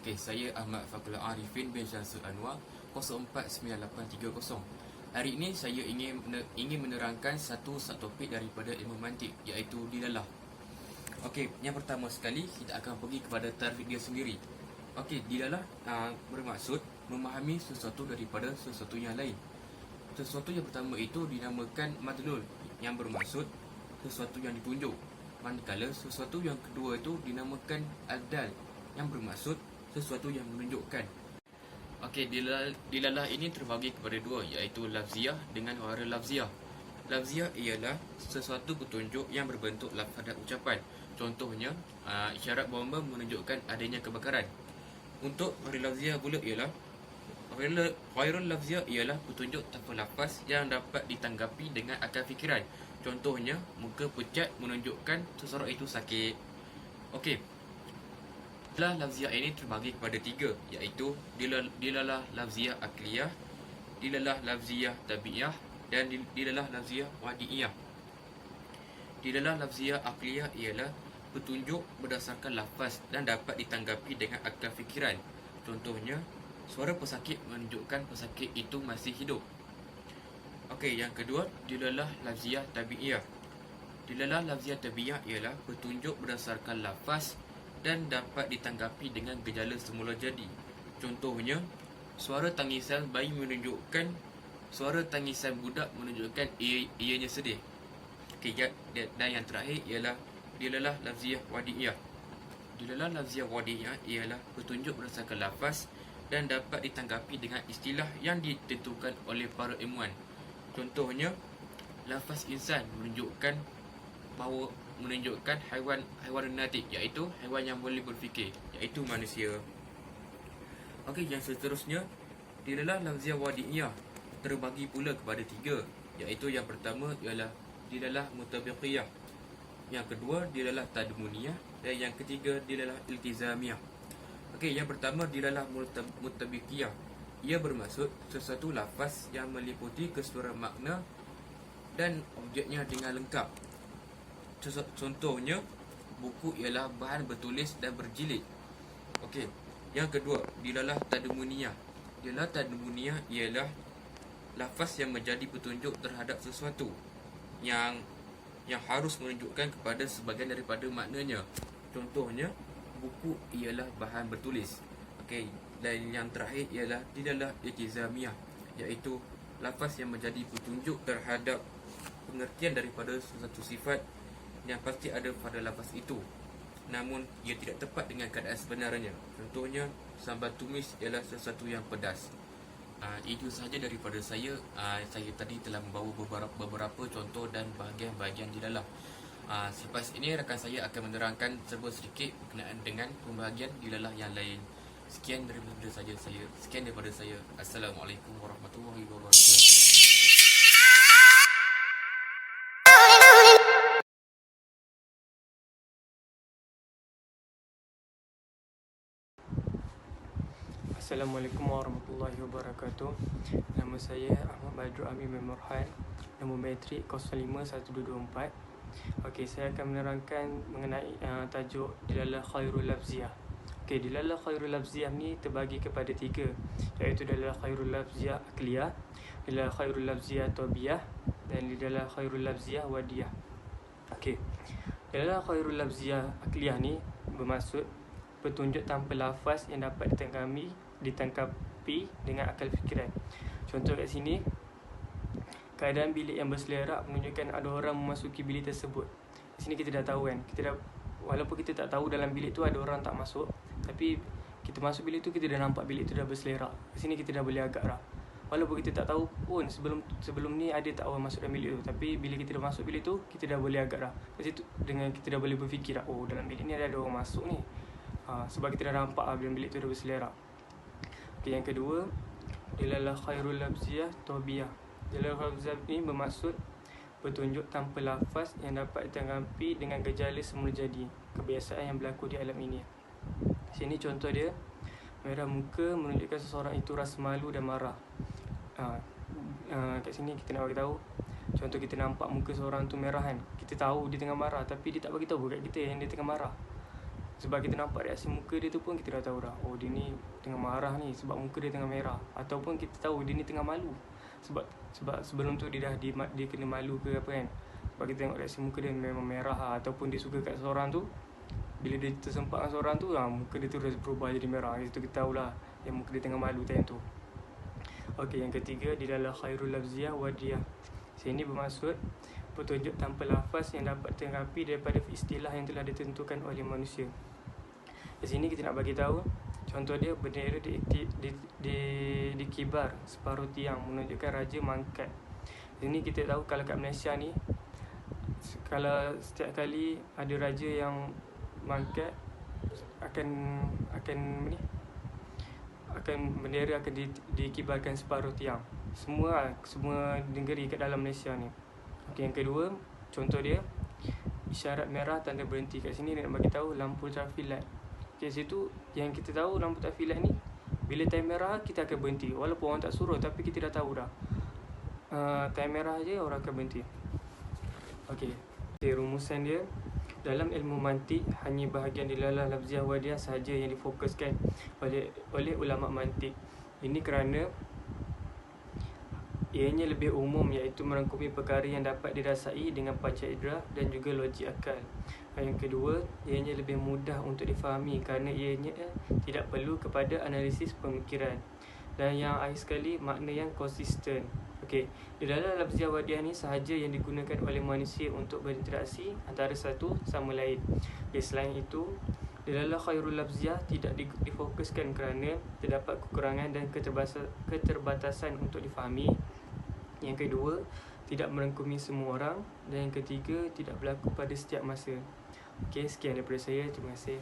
Okey, saya Ahmad Fakul Arifin bin Syamsul Anwar 049830. Hari ini saya ingin menerangkan satu subtopik daripada ilmu mantik, iaitu dilalah. Okey, yang pertama sekali kita akan pergi kepada tarikh dia sendiri. Okey, dilalah bermaksud memahami sesuatu daripada sesuatu yang lain. Sesuatu yang pertama itu dinamakan madlul, yang bermaksud sesuatu yang ditunjuk. Manakala sesuatu yang kedua itu dinamakan adal, yang bermaksud sesuatu yang menunjukkan. Okey, dilalah ini terbagi kepada dua, iaitu lafziah dengan ghairul lafziah. Lafziah ialah sesuatu petunjuk yang berbentuk lafaz dan ucapan. Contohnya, isyarat bomba menunjukkan adanya kebakaran. Untuk ghairul lafziah pula ialah ghairul lafziah ialah petunjuk tanpa lafaz yang dapat ditanggapi dengan akal fikiran. Contohnya, muka pucat menunjukkan seseorang itu sakit. Okey. Dilalah lafziah ini terbagi kepada tiga, iaitu dilalah lafziah akliyah, dilalah lafziah tabi'iyah dan dilalah lafziah wadi'iyah. Dilalah lafziah akliyah ialah petunjuk berdasarkan lafaz dan dapat ditanggapi dengan akal fikiran. Contohnya, suara pesakit menunjukkan pesakit itu masih hidup. Okey, yang kedua, dilalah lafziah tabi'iyah. Dilalah lafziah tabi'iyah ialah petunjuk berdasarkan lafaz dan dapat ditanggapi dengan gejala semula jadi. Contohnya, suara tangisan bayi menunjukkan suara tangisan budak menunjukkan ianya sedih. Okey, dan yang terakhir ialah dilalah lafziah wadi'iyah. Dilalah lafziah wadi'iyah ialah petunjuk berdasarkan lafaz dan dapat ditanggapi dengan istilah yang ditentukan oleh para ilmuwan. Contohnya, lafaz insan menunjukkan haiwan natik, iaitu haiwan yang boleh berfikir, iaitu manusia. Okey, yang seterusnya, dilalah lafziah wadi'iyah terbagi pula kepada tiga, iaitu yang pertama ialah dilalah mutabiqiyah, yang kedua dilalah tadmuniyah dan yang ketiga dilalah iltizamiyah. Okey, yang pertama dilalah mutabiqiyah. Ia bermaksud sesuatu lafaz yang meliputi keseluruhan makna dan objeknya dengan lengkap. Contohnya, buku ialah bahan bertulis dan berjilid. Okey. Yang kedua, dilalah tadmuniyah. Dilalah tadmuniyah ialah lafaz yang menjadi petunjuk terhadap sesuatu yang harus menunjukkan kepada sebahagian daripada maknanya. Contohnya, buku ialah bahan bertulis. Okey. Dan yang terakhir ialah dilalah iltizamiyah, iaitu lafaz yang menjadi petunjuk terhadap pengertian daripada sesuatu sifat yang pasti ada pada lafaz itu, namun ia tidak tepat dengan keadaan sebenarnya. Contohnya, sambar tumis ialah sesuatu yang pedas. Itu sahaja daripada saya. Saya tadi telah membawa beberapa contoh dan bahagian-bahagian dilalah. Selepas ini rakan saya akan menerangkan serba sedikit berkenaan dengan pembahagian dilalah yang lain. Sekian daripada saya. Assalamualaikum warahmatullahi wabarakatuh. Assalamualaikum warahmatullahi wabarakatuh. Nama saya Ahmad Badrul Amin bin Murhan, nombor matrik 051224. Okey, saya akan menerangkan mengenai tajuk dilalah ghairul lafziah. Okey, dilalah ghairul lafziah ni terbagi kepada tiga, iaitu dilalah ghairul lafziah akliyah, dilalah ghairul lafziah tabi'iyah dan dilalah ghairul lafziah wadiyah. Okey, dilalah ghairul lafziah akliyah ni bermaksud petunjuk tanpa lafaz yang dapat ditangkapi dengan akal fikiran. Contoh kat sini, keadaan bilik yang berselerak menunjukkan ada orang memasuki bilik tersebut. Di sini kita dah tahu kan, walaupun kita tak tahu dalam bilik tu ada orang tak masuk, tapi kita masuk bilik tu, kita dah nampak bilik tu dah berselerak. Di sini kita dah boleh agak dah. Walaupun kita tak tahu pun sebelum ni ada tak orang masuk dalam bilik tu, tapi bila kita dah masuk bilik tu, kita dah boleh agak dah. Di situ dengan kita dah boleh berfikir dah, oh dalam bilik ni ada orang masuk ni. Sebab kita dah nampak bila bilik tu dah berselerak. Okay, yang kedua, dilalah ghairul lafziah tabi'iyah. Dilalah ghairul lafziah ni bermaksud petunjuk tanpa lafaz yang dapat ditanggapi dengan gejala semula jadi, kebiasaan yang berlaku di alam ini. Sini contoh dia, merah muka menunjukkan seseorang itu rasa malu dan marah. Kat sini kita nak bagi tahu, contoh kita nampak muka seorang tu merah kan, kita tahu dia tengah marah, tapi dia tak bagi tahu kat kita yang dia tengah marah. Sebab kita nampak reaksi muka dia tu pun kita dah tahu dah, oh dia ni tengah marah ni sebab muka dia tengah merah. Ataupun kita tahu dia ni tengah malu. Sebab sebelum tu dia kena malu ke apa kan. Sebab kita tengok reaksi muka dia memang merah lah. Ataupun dia suka kat seorang tu, bila dia tersempak dengan seorang tu, muka dia tu dah berubah jadi merah. Itu kita tahulah yang muka dia tengah malu time tu. Okey, yang ketiga, di dalam khairul lafziyah wadiyah. Sini bermaksud petunjuk tanpa lafaz yang dapat terapi daripada istilah yang telah ditentukan oleh manusia. Di sini kita nak bagi tahu, contoh dia bendera dikibar separuh tiang menunjukkan raja mangkat. Ini kita tahu kalau kat Malaysia ni, kalau setiap kali ada raja yang mangkat, akan bendera akan dikibarkan separuh tiang. Semua negeri kat dalam Malaysia ni. Okey, yang kedua, contoh dia isyarat merah tanda berhenti. Kat sini dia nak bagi tahu lampu traffic light. Okey, situ yang kita tahu lampu traffic light ni bila time merah kita akan berhenti. Walaupun orang tak suruh, tapi kita dah tahu dah. Time merah je orang akan berhenti. Okey, rumusan dia dalam ilmu mantik hanya bahagian dilalah lafziah wadiyah sahaja yang difokuskan oleh ulama mantik. Ini kerana ianya lebih umum, iaitu merangkumi perkara yang dapat dirasai dengan panca indera dan juga logik akal. Yang kedua, ianya lebih mudah untuk difahami kerana ianya tidak perlu kepada analisis pemikiran. Dan yang akhir sekali, makna yang konsisten. Okey, di dalam lafziah wadiyah ni sahaja yang digunakan oleh manusia untuk berinteraksi antara satu sama lain. Okay, selain itu, di dalam khairul lafziah tidak difokuskan kerana terdapat kekurangan dan keterbatasan untuk difahami. Yang kedua, tidak merangkumi semua orang. Dan yang ketiga, tidak berlaku pada setiap masa. Okey, sekian daripada saya. Terima kasih.